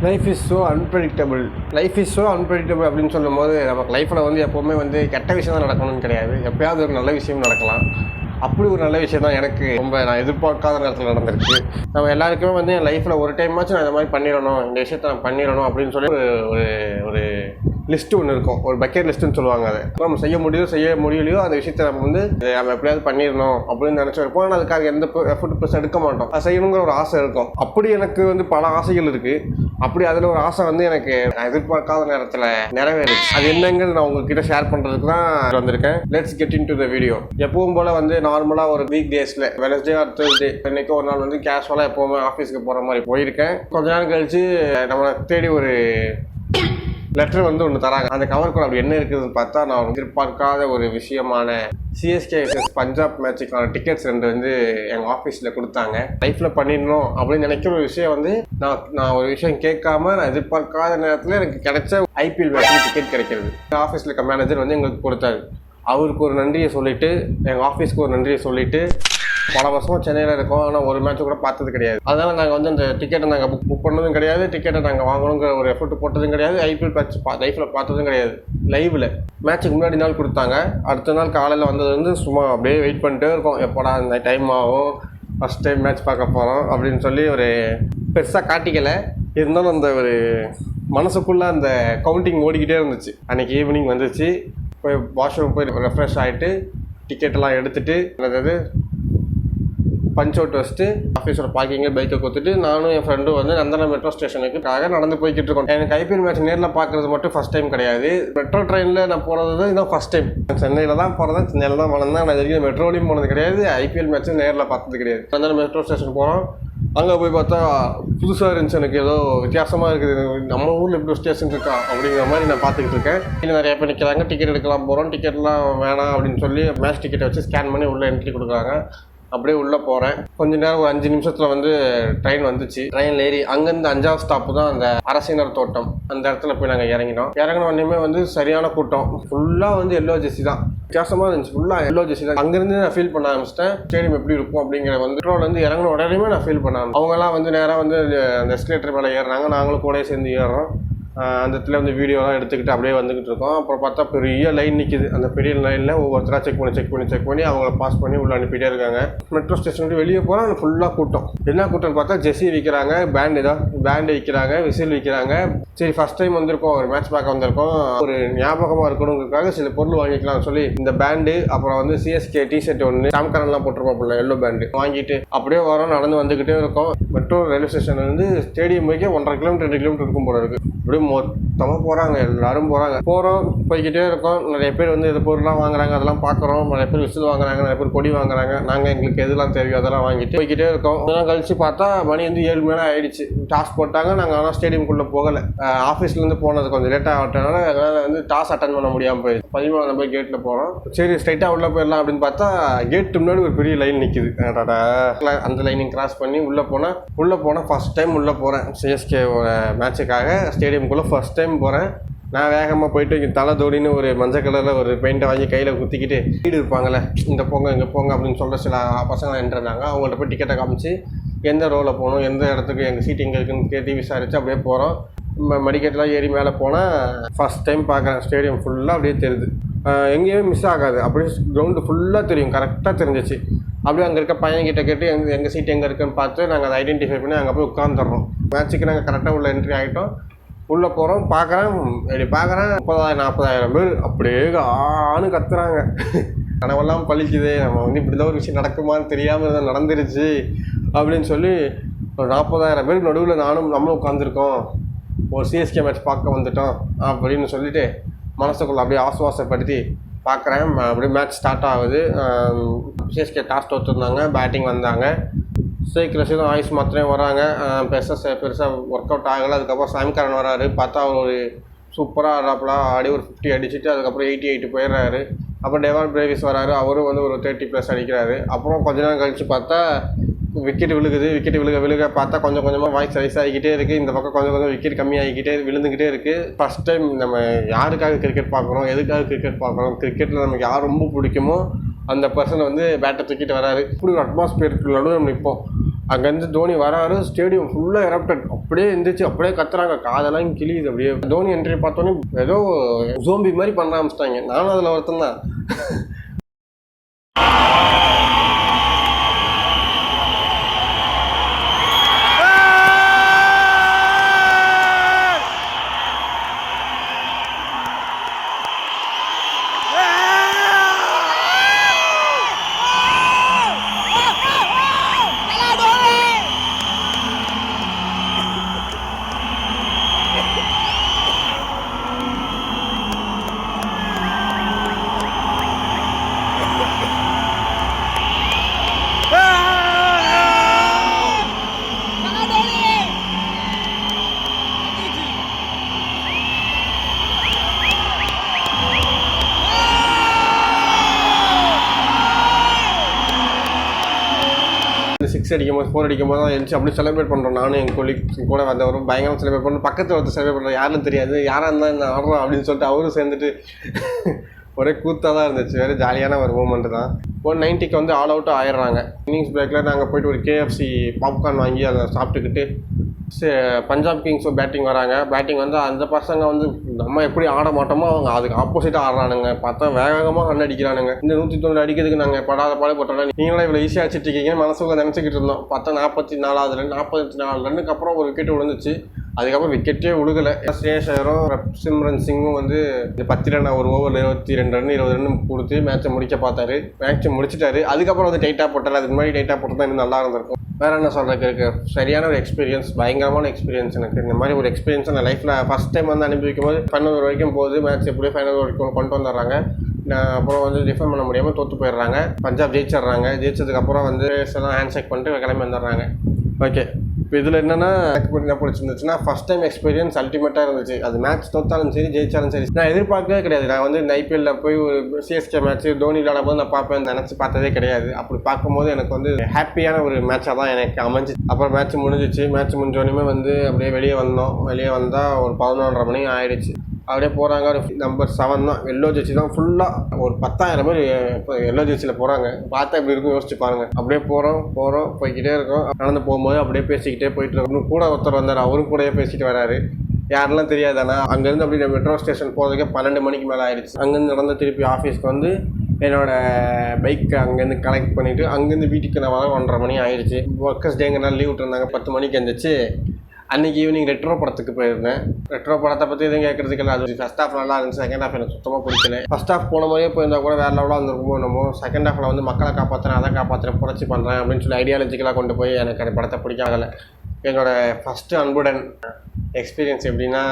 Life is so unpredictable. Life is so unpredictable அப்படின்னு சொல்லும்போது நமக்கு லைஃப்பில் வந்து எப்போவுமே வந்து கெட்ட விஷயம் தான் நடக்கணும்னு கிடையாது. எப்போயாவது ஒரு நல்ல விஷயம் நடக்கலாம். அப்படி ஒரு நல்ல விஷயம் தான் எனக்கு ரொம்ப நான் எதிர்பார்க்காத நேரத்தில் நடந்திருக்கு. நம்ம எல்லாருக்குமே வந்து என் லைஃப்பில் ஒரு டைமாச்சும் நான் இந்த மாதிரி பண்ணிடணும், இந்த விஷயத்தை நான் பண்ணிடணும் அப்படின்னு சொல்லி ஒரு ஒரு லிஸ்ட்டு ஒன்று இருக்கும். ஒரு பக்கெட் லிஸ்ட்டுன்னு சொல்லுவாங்க. அதை நம்ம செய்ய முடியலையோ அந்த விஷயத்தை நம்ம எப்படியாவது பண்ணிடணும் அப்படின்னு நினச்சிருப்போம். ஆனால் அதுக்காக எந்த எஃபர்ட் ப்ளஸ் எடுக்க மாட்டோம். அது செய்யணுங்கிற ஒரு ஆசை இருக்கும். அப்படி எனக்கு வந்து பல ஆசைகள் இருக்குது. அப்படி அதில் ஒரு ஆசை வந்து எனக்கு நான் எதிர்பார்க்காத நேரத்தில் நிறைவேறுச்சு. அது என்னங்கிறது நான் உங்ககிட்ட ஷேர் பண்ணுறதுக்கு தான் வந்திருக்கேன். Let's get in to the video. எப்பவும் போல் வந்து நார்மலாக ஒரு வீக் டேஸில் வெனஸ்டே ஆர் தேர்ஸ்டே இன்னைக்கு ஒரு நாள் வந்து கேஷுவலாக எப்போவுமே ஆஃபீஸ்க்கு போகிற மாதிரி போயிருக்கேன். கொஞ்ச நேரம் கழிச்சு நம்மளை தேடி ஒரு லெட்டர் வந்து ஒன்று தராங்க. அந்த கவருக்குள்ள அப்படி என்ன இருக்குதுன்னு பார்த்தா நான் எதிர்பார்க்காத ஒரு விஷயமான சிஎஸ்கே vs பஞ்சாப் மேட்சுக்கான டிக்கெட்ஸ் 2 வந்து எங்கள் ஆஃபீஸில் கொடுத்தாங்க. லைஃப்பில் பண்ணிடணும் அப்படின்னு நினைக்கிற ஒரு விஷயம் வந்து நான் ஒரு விஷயம் கேட்காம நான் எதிர்பார்க்காத நேரத்தில் எனக்கு கிடைச்ச ஐபிஎல் மேட்ச் டிக்கெட் கிடைக்கிறது. ஆஃபீஸில் இருக்க மேனேஜர் வந்து எங்களுக்கு கொடுத்தாரு. அவருக்கு ஒரு நன்றியை சொல்லிவிட்டு எங்கள் ஆஃபீஸ்க்கு ஒரு நன்றியை சொல்லிவிட்டு பல வருஷமாக சென்னையில் இருக்கோம். ஆனால் ஒரு மேட்ச்சு கூட பார்த்தது கிடையாது. அதனால் நாங்கள் வந்து அந்த டிக்கெட்டை நாங்கள் புக் பண்ணதும் கிடையாது. டிக்கெட்டை நாங்கள் வாங்கணுங்கிற ஒரு எஃபர்ட் போட்டதும் கிடையாது. ஐபிஎல் மேட்ச் லைஃப்பில் பார்த்ததும் கிடையாது. லைவில் மேட்ச்சுக்கு முன்னாடி நாள் கொடுத்தாங்க. அடுத்த நாள் காலையில் வந்தது வந்து சும்மா அப்படியே வெயிட் பண்ணிட்டே இருக்கோம். எப்போடா இந்த டைம் ஆகும், ஃபஸ்ட் டைம் மேட்ச் பார்க்க போகிறோம் அப்படின்னு சொல்லி ஒரு பெருசாக காட்டிக்கலை. இருந்தாலும் அந்த ஒரு மனசுக்குள்ளே அந்த கவுண்டிங் ஓடிக்கிட்டே இருந்துச்சு. அன்றைக்கி ஈவினிங் வந்துச்சு. போய் வாஷ்ரூம் போய் ரெஃப்ரெஷ் ஆகிட்டு டிக்கெட்டெல்லாம் எடுத்துகிட்டு அதாவது பஞ்ச் அவுட் வச்சுட்டு ஆஃபீஸோட பார்க்கிங்கில் பைக்கை கொடுத்துட்டு நானும் என் ஃப்ரெண்டும் வந்து நந்தனம் மெட்ரோ ஸ்டேஷனுக்காக நடந்து போய்கிட்டு இருக்கோம். எனக்கு ஐபிஎல் மேட்ச் நேரில் பார்க்குறது மட்டும் ஃபஸ்ட் டைம் கிடையாது. மெட்ரோ ட்ரெயினில் நான் போனது தான் இதுதான் ஃபஸ்ட் டைம். சென்னையில் தான் போகிறேன், சென்னையில் தான் வளர்ந்தேன். நான் இதுவரைக்கும் மெட்ரோலையும் போனது கிடையாது. ஐபிஎல் மேட்ச்சும் நேரில் பார்த்தது கிடையாது. நந்தனம் மெட்ரோ ஸ்டேஷன் போகிறோம். அங்கே போய் பார்த்தா புதுசாக இருந்துச்சு. எனக்கு ஏதோ வித்தியாசமாக இருக்குது. நம்ம ஊரில் இப்படி ஸ்டேஷன் இருக்கா அப்படிங்கிற மாதிரி நான் பார்த்துக்கிட்டு இருக்கேன். இன்னும் நிறைய பேர் நிற்கிறாங்க. டிக்கெட் எடுக்கலாம் போகிறோம். டிக்கெட்லாம் வேணாம் அப்படின்னு சொல்லி மேட்ச் டிக்கெட்டை வச்சு ஸ்கேன் பண்ணி உள்ளே என்ட்ரி கொடுக்குறாங்க. அப்படியே உள்ளே போகிறேன். கொஞ்ச நேரம் ஒரு 5 நிமிஷத்தில் வந்து ட்ரெயின் வந்துச்சு. ட்ரெயின் ஏறி அங்கேருந்து 5வது ஸ்டாப்பு தான் அந்த அரசினர் தோட்டம். அந்த இடத்துல போய் நாங்கள் இறங்கின உடனே வந்து சரியான கூட்டம். ஃபுல்லாக வந்து எல்லோ ஜெர்சி தான். வித்தியாசமாக இருந்துச்சு. ஃபுல்லாக எல்லோ ஜெர்சி தான். அங்கேருந்து நான் ஃபீல் பண்ண ஆரம்பிச்சிட்டேன் ஸ்டேடியம் எப்படி இருக்கும் அப்படிங்கிற வந்து மெட்ரோலேருந்து இறங்கின உடனே நான் ஃபீல் பண்ண ஆரம்பிச்சேன். அவங்கெல்லாம் வந்து நேராக வந்து அந்த எஸ்கலேட்டர் மேலே ஏறுறாங்க. நாங்களும் கூட சேர்ந்து ஏறுறோம். அந்த இடத்துல வந்து வீடியோலாம் எடுத்துக்கிட்டு அப்படியே வந்துக்கிட்டு இருக்கோம். அப்புறம் பார்த்தா பெரிய லைன் நிற்கிது. அந்த பெரிய லைனில் ஒவ்வொருத்தராக செக் பண்ணி அவங்கள பாஸ் பண்ணி உள்ளே அனுப்பிட்டே இருக்காங்க. மெட்ரோ ஸ்டேஷனுக்கு வெளியே போனால் அந்த ஃபுல்லாக கூட்டம். என்ன கூட்டம்னு பார்த்தா ஜெர்சி விற்கிறாங்க, பேண்டு விற்கிறாங்க, விசில் விற்கிறாங்க. சரி ஃபஸ்ட் டைம் வந்திருக்கோம், ஒரு மேட்ச் பார்க்க வந்திருக்கோம், ஒரு ஞாபகமாக இருக்கணுங்கிறதுக்காக சில பொருள் வாங்கிக்கலாம்னு சொல்லி இந்த பேண்டு அப்புறம் வந்து சிஎஸ்கே டிஷர்ட் ஒன்று சாம்கரன்லாம் போட்டிருப்போம் எல்லோ பேண்டு வாங்கிட்டு அப்படியே வரோம். நடந்து வந்துக்கிட்டே இருக்கோம். மெட்ரோ ரயில்வே ஸ்டேஷன்லேருந்து ஸ்டேடியம் போய்க்கு 1.5 கிலோமீட்டர் 2 கிலோமீட்டர் இருக்கும் போல இருக்குது. அப்படியே மொத்தமாக போகிறாங்க. எல்லாரும் போகிறோம் போய்கிட்டே இருக்கோம். நிறைய பேர் வந்து இது பொருள்லாம் வாங்குறாங்க, அதெல்லாம் பார்க்குறோம். நிறைய பேர் விசில் வாங்குறாங்க, நிறைய பேர் கொடி வாங்குறாங்க. நாங்கள் எங்களுக்கு எதெல்லாம் தேவையோ அதெல்லாம் வாங்கிட்டு போய்கிட்டே இருக்கோம். இதெல்லாம் கழிச்சு பார்த்தா மணி வந்து 7 மேலே ஆகிடுச்சு. டாஸ் போட்டாங்க. நாங்கள் ஆனால் ஸ்டேடியம்குள்ளே போகலை. ஆஃபீஸ்லேருந்து போனது கொஞ்சம் லேட்டாக ஆகிட்டனால அதனால் வந்து டாஸ் அட்டன் பண்ண முடியாமல் போயிடுச்சு. 13 நம்பர் கேட்டில் போகிறோம். சரி ஸ்ட்ரைட்டாக உள்ளே போயிடலாம் அப்படின்னு பார்த்தா கேட்டு முன்னாடி ஒரு பெரிய லைன் நிற்கிது. அந்த லைனிங் கிராஸ் பண்ணி உள்ளே போனால் ஃபஸ்ட் டைம் உள்ளே போகிறேன். சிஎஸ்கேவோட மேட்சுக்காக ஸ்டேடியம்குள்ளே ஃபஸ்ட் டைம் போகிறேன். நான் வேகமாக போயிட்டு இங்கே தலை தோடின்னு ஒரு மஞ்சள் கலரில் ஒரு பெயிண்ட்டை வாங்கி கையில் குத்திக்கிட்டு வீடு இருப்பாங்கள்ல, இந்த போங்க இங்கே போங்க அப்படின்னு சொல்கிற சில பசங்க நின்றுருந்தாங்க. அவங்கள்ட்ட போய் டிக்கெட்டை காமிச்சு எந்த ரோவில் போகணும், எந்த இடத்துக்கு எங்கள் சீட் எங்கே இருக்குன்னு கேட்டு விசாரித்து அப்படியே போகிறோம். மடிக்கட்டெலாம் ஏறி மேலே போனால் ஃபஸ்ட் டைம் பார்க்குறேன். ஸ்டேடியம் ஃபுல்லாக அப்படியே தெரியுது. எங்கேயுமே மிஸ் ஆகாது. அப்படியே கிரவுண்டு ஃபுல்லாக தெரியும். கரெக்டாக தெரிஞ்சிச்சு. அப்படியே அங்கே இருக்க பையன்கிட்ட கேட்டு எங்கள் சீட் எங்கே இருக்குன்னு பார்த்து நாங்கள் அதை ஐடென்டிஃபை பண்ணி அங்கே போய் உட்காந்துடுறோம். மேட்ச்சுக்கு நாங்கள் கரெக்டாக உள்ள என்ட்ரி ஆகிட்டோம். உள்ளே போகிறோம். பார்க்குறேன் 30,000-40,000 பேர் அப்படியே ஆணு கத்துறாங்க. கனவெல்லாம் பழிக்குது. நம்ம வந்து இப்படி தான் ஒரு விஷயம் நடக்குமான்னு தெரியாமல் இருந்தால் நடந்துருச்சு அப்படின்னு சொல்லி ஒரு 40,000 பேருக்கு நடுவில் நம்மளும் உட்காந்துருக்கோம். ஒரு சிஎஸ்கே மேட்ச் பார்க்க வந்துட்டோம் அப்படின்னு சொல்லிட்டு மனசுக்குள்ளே அப்படியே ஆசுவாசப்படுத்தி பார்க்குறேன். அப்படியே மேட்ச் ஸ்டார்ட் ஆகுது. சிஎஸ்கே டாஸ் தோற்றுருந்தாங்க. பேட்டிங் வந்தாங்க. ஸ்ட்ரைக் ரஷீதும் ஆயுஷ் மாத்திரையும் வராங்க. பெருசாக ஒர்க் அவுட் ஆகலை. அதுக்கப்புறம் சாம்கரன் வராரு. பார்த்தா அவர் ஒரு சூப்பராக ஆடுறாப்புலாம் ஆடி ஒரு 50 அடிச்சுட்டு அதுக்கப்புறம் 88 போயிடுறாரு. அப்புறம் டெவான் பிரேவிஸ் வராரு. அவரும் வந்து ஒரு 30+ அடிக்கிறாரு. அப்புறம் கொஞ்ச நேரம் கழித்து பார்த்தா விக்கெட் விழுக பார்த்தா கொஞ்சமாக வாய்ஸ் ரைஸ் ஆகிக்கிட்டே இருக்குது. இந்த பக்கம் கொஞ்சம் விக்கெட் கம்மியாகிக்கிட்டே விழுந்துக்கிட்டே இருக்குது. ஃபஸ்ட் டைம் நம்ம யாருக்காக கிரிக்கெட் பார்க்குறோம், எதுக்காக கிரிக்கெட் பார்க்குறோம், கிரிக்கெட்டில் நமக்கு யார் ரொம்ப பிடிக்குமோ அந்த பர்சனை வந்து பேட்டை தூக்கிட்டு வராரு. இப்படி ஒரு அட்மாஸ்பியருக்கு நடுவில் நம்ம நிற்போம். அங்கேருந்து தோனி வராரு, ஸ்டேடியம் ஃபுல்லாக எரப்டட். அப்படியே இருந்துச்சு, அப்படியே கத்துறாங்க, காதெல்லாம் கிளியுது. அப்படியே தோனி என்ட்ரி பார்த்தோன்னே ஏதோ ஜோம்பி மாதிரி பண்ண ஆரம்பிச்சிட்டாங்க. நானும் அதில் ஒருத்தன் தான். சிக்ஸ் அடிக்கும்போது 4 அடிக்கும்போது தான் எழுந்துச்சு அப்படி செலிப்ரேட் பண்ணுறோம். நானும் என் கொலீக்ஸ் கூட வந்தவரும் பயங்கரமாக செலிப்ரேட் பண்ணுறோம். பக்கத்தில் ஒருத்தர் செலிப்ரேட் பண்ணுறோம், யாரும் தெரியாது, யாராக இருந்தால் என்ன ஆடுறோம் அப்படின்னு சொல்லிட்டு அவரும் சேர்ந்துட்டு ஒரே கூத்தாக தான் இருந்துச்சு. வேறு ஜாலியான ஒரு மூமெண்ட் தான். 190க்கு வந்து ஆல் அவுட்டும் ஆயிடுறாங்க. இன்னிங்ஸ் பிரேக்கில் நாங்கள் போய்ட்டு ஒரு KFC பாப்கார்ன் வாங்கி அதை சாப்பிட்டுக்கிட்டு பஞ்சாப் கிங்ஸும் பேட்டிங் வராங்க. பேட்டிங் வந்து அந்த பசங்க வந்து நம்ம எப்படி ஆட மாட்டோமோ அவங்க அதுக்கு ஆப்போசிட்டாக ஆடுறானுங்க. பார்த்தா வேகமாக ரன் அடிக்கிறானுங்க. இந்த 190 அடிக்கிறதுக்கு நாங்கள் படாத பாடு போட்டோம். நீங்களும் இவ்வளோ ஈஸியாக அடிச்சிட்ருக்கீங்க மனசுக்குள்ள நினச்சிக்கிட்டு இருந்தோம். பார்த்தா 44வது ரன், 44 ரன்னுக்கு அப்புறம் ஒரு விக்கெட் விழுந்துச்சு. அதுக்கப்புறம் விக்கெட்டே விழுகலை. ஸ்ரேஷரும் சிம்ரன் சிங்கும் வந்து 10 ரன், ஒரு ஓவரில் 22 ரன் 20 ரன் கொடுத்து மேட்சை முடிக்க பார்த்தாரு. மேட்சை முடிச்சிட்டாரு. அதுக்கப்புறம் வந்து டைட்டாக போட்டார். அதுக்கு முன்னாடி டைட்டாக போட்டு தான் இன்னும் நல்லா இருந்திருக்கும். வேறு என்ன சொல்கிறதுக்கு இருக்குது, சரியான ஒரு எக்ஸ்பீரியன்ஸ், பயங்கரமான எக்ஸ்பீரியன்ஸ். எனக்கு இந்த மாதிரி ஒரு எக்ஸ்பீரியன்ஸை நான் லைஃப்பில் ஃபஸ்ட் டைம் வந்து அனுபவிக்கும் போது ஃபைனல் வரைக்கும் போகுது. மேட்ச் எப்படியோ ஃபைனல் வரைக்கும் கொண்டு வந்துடுறாங்க. அப்புறம் வந்து டிஃபெண்ட் பண்ண முடியாமல் தோற்று போயிடுறாங்க. பஞ்சாப் ஜெயிச்சிடுறாங்க. ஜெயிச்சதுக்கப்புறம் வந்து எல்லாம் ஹேண்ட் ஷேக் பண்ணிட்டு கிளம்பி வந்துடுறாங்க. ஓகே, இப்போ இதில் என்னென்னா எனக்கு என்ன பிடிச்சிருந்துச்சுன்னா ஃபஸ்ட் டைம் எக்ஸ்பீரியன்ஸ் அல்டிமேட்டாக இருந்துச்சு. அது மேட்ச் தோற்றாலும் சரி ஜெயிச்சாலும் சரி நான் எதிர்பார்க்கவே கிடையாது. நான் வந்து இந்த IPL போய் ஒரு CSK மேட்ச் தோனி விளையாடும் போது நான் பார்ப்பேன் நினச்சி பார்த்ததே கிடையாது. அப்படி பார்க்கும்போது எனக்கு வந்து ஹாப்பியான ஒரு மேட்சாக தான் எனக்கு அமைஞ்சு. அப்புறம் மேட்ச் முடிஞ்சிச்சு. மேட்ச் முடிஞ்சோடனே வந்து அப்படியே வெளியே வந்தோம். வெளியே வந்தால் ஒரு 11:30 மணி ஆயிடுச்சு. அப்படியே போகிறாங்க. ஒரு நம்பர் 7 தான், எல்லோ ஜெர்சி தான். ஃபுல்லாக ஒரு 10,000 பேர் இப்போ எல்லோ ஜெர்சியில் போகிறாங்க. பார்த்தா எப்படி இருக்கும் யோசிச்சு பாருங்கள். அப்படியே போகிறோம் போய்கிட்டே இருக்கோம். நடந்து போகும்போது அப்படியே பேசிக்கிட்டே போயிட்டு இருக்கோம். கூட ஒருத்தர் வந்தார், அவரும் கூடயே பேசிட்டு வராரு. யாரெல்லாம் தெரியாதானா. அங்கேருந்து அப்படி மெட்ரோ ஸ்டேஷன் போகிறதுக்கே 12 மணிக்கு மேலே ஆயிடுச்சு. அங்கேருந்து நடந்து திருப்பி ஆஃபீஸ்க்கு வந்து என்னோடய பைக்கை அங்கேருந்து கலெக்ட் பண்ணிவிட்டு அங்கேருந்து வீட்டுக்கு நான் வர 1:30 மணி ஆயிடுச்சு. ஒர்க்கர்ஸ் டேங்கனால லீவ் விட்டுருந்தாங்க. 10 மணிக்கு எழுந்துச்சு. அன்றைக்கி ஈவினிங் ரெட்ரோ படத்துக்கு போயிருந்தேன். ரெட்ரோ படத்தை பற்றி எதுவும் கேட்குறதுக்கு இல்லை. அது ஃபஸ்ட் ஹாஃப் நல்லா இருந்துச்சு, செகண்ட் ஹாஃப் எனக்கு சுத்தமாக பிடிக்கல. ஃபஸ்ட் ஹாஃப் போன மாதிரியே போயிருந்தால் கூட வேறு லெவலாக இருந்திருக்குமோ என்னமோ. செகண்ட் ஹாஃபில் வந்து மக்களை காப்பாற்றுறேன், அதை காப்பாற்றுறேன், புரட்சி பண்ணுறேன் அப்படின்னு சொல்லி ஐடியாலஜிக்கலாக கொண்டு போய் எனக்கு அந்த படத்தை பிடிக்காகலை. என்னோடய ஃபஸ்ட்டு அன்புடன் எக்ஸ்பீரியன்ஸ் எப்படின்னா,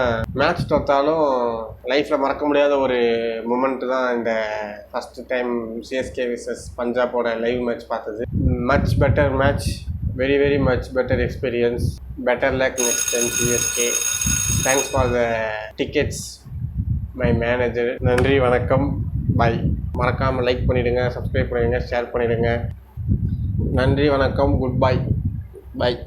மேட்ச் தோற்றாலும் லைஃப்பில் மறக்க முடியாத ஒரு மூமெண்ட்டு தான் இந்த ஃபஸ்ட்டு டைம் CSK vs பஞ்சாபோட லைவ் மேட்ச் பார்த்தது. Much better match, very very much better experience, better luck next time CSK. Thanks for the tickets my manager. நன்றி, வணக்கம், பாய். மறக்காமல் லைக் பண்ணிவிடுங்க, சப்ஸ்கிரைப் பண்ணிவிடுங்க, ஷேர் பண்ணிவிடுங்க. நன்றி, வணக்கம், குட் பை, பாய்.